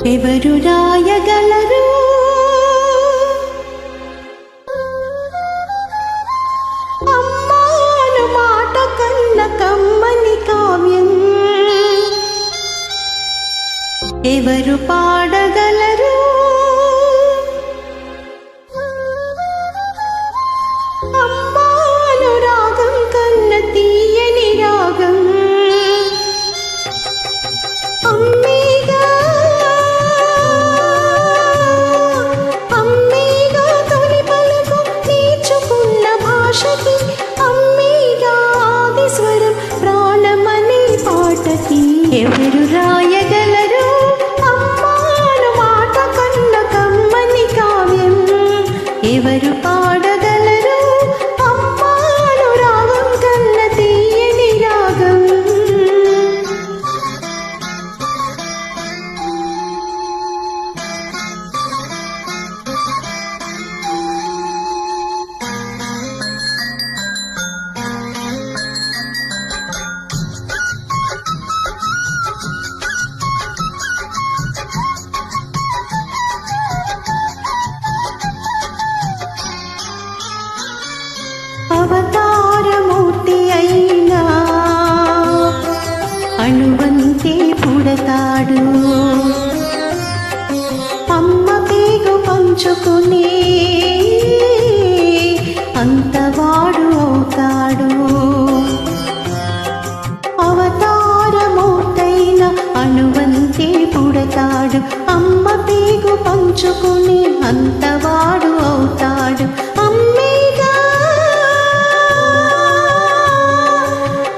ఎవరు రాయగలరు అమ్మాను మాట కన్న కమ్మని కావ్యం ఎవరు పాడగలరు అమ్మాను రాగం కన్న తీయని రాగం అమ్మేగా అమ్మేగా తొలి పలుకు నేర్చుకున్న భాషకి అమ్మేగా ఆది స్వరం ప్రాణమనే పాటకి ఎవరు రాయగలరు అమ్మాను మాట కన్న కమ్మని కావ్యం ఎవరు పాడగలరు అమ్మాను రాగం కన్న తీయని రాగం అవతారమూర్తి అయినా అణువంతే పుడతాడు అమ్మ పేగు పంచుకునే అంతవాడు అవుతాడు అవతారమూర్తైన అణువంతే పుడతాడు అమ్మ పేగు పంచుకునే అంతవాడు అవుతాడు అమ్మేగా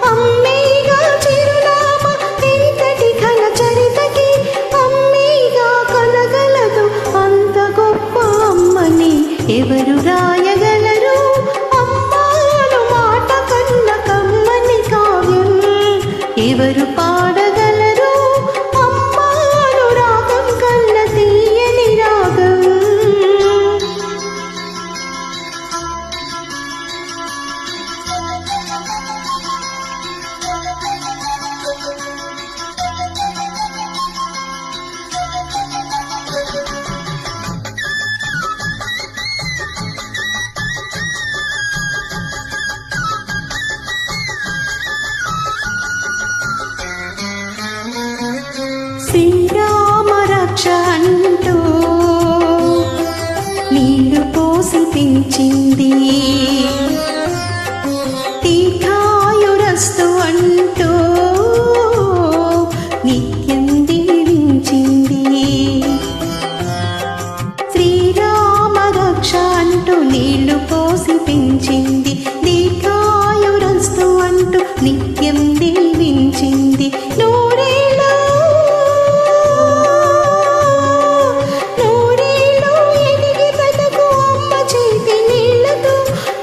అమ్మేగా చిరునామా ఎంతటి ఘన చరితకి అమ్మేగా కనగలదు అంత గొప్ప అమ్మని ఎవరు రాయగలరు అమ్మాను మాట కన్న కమ్మని కావ్యం ఎవరు పాడగలరు అమ్మాను రాగం కన్న తీయని రాగం శ్రీరామ రక్ష అంటూ నీళ్లు పోసి పెంచింది దీర్ఘాయురస్తు అంటూ నిత్యం దీవించింది శ్రీరామ రక్ష అంటూ నీళ్లు పోసి పెంచింది దీర్ఘాయురస్తు అంటూ నిత్యం దీవించింది నూరేళ్ళు ఎదిగి బ్రతుకు అమ్మ చేతి నీళ్లతో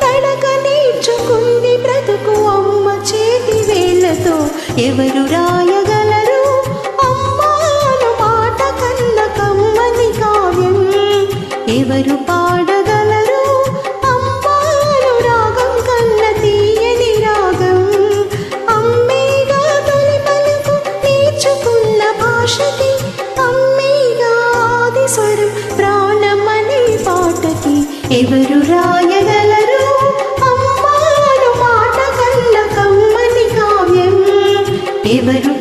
తడక నేర్చుకుంది బ్రతుకు అమ్మ చేతి వేళ్లతో ఎవరు రాయగలరు అమ్మాను మాట కన్న కమ్మని కావ్యం ఎవరు పాడగలరు అమ్మాను రాగం కన్న తీయని రాగం అమ్మేగా తొలి పలుకు నేర్చుకున్న భాషకి అమ్మేగా ఆది స్వరం ప్రాణమనే పాటకి ఎవరు రాయగలరు అమ్మాను మాట కన్న కమ్మని కావ్యం ఎవరు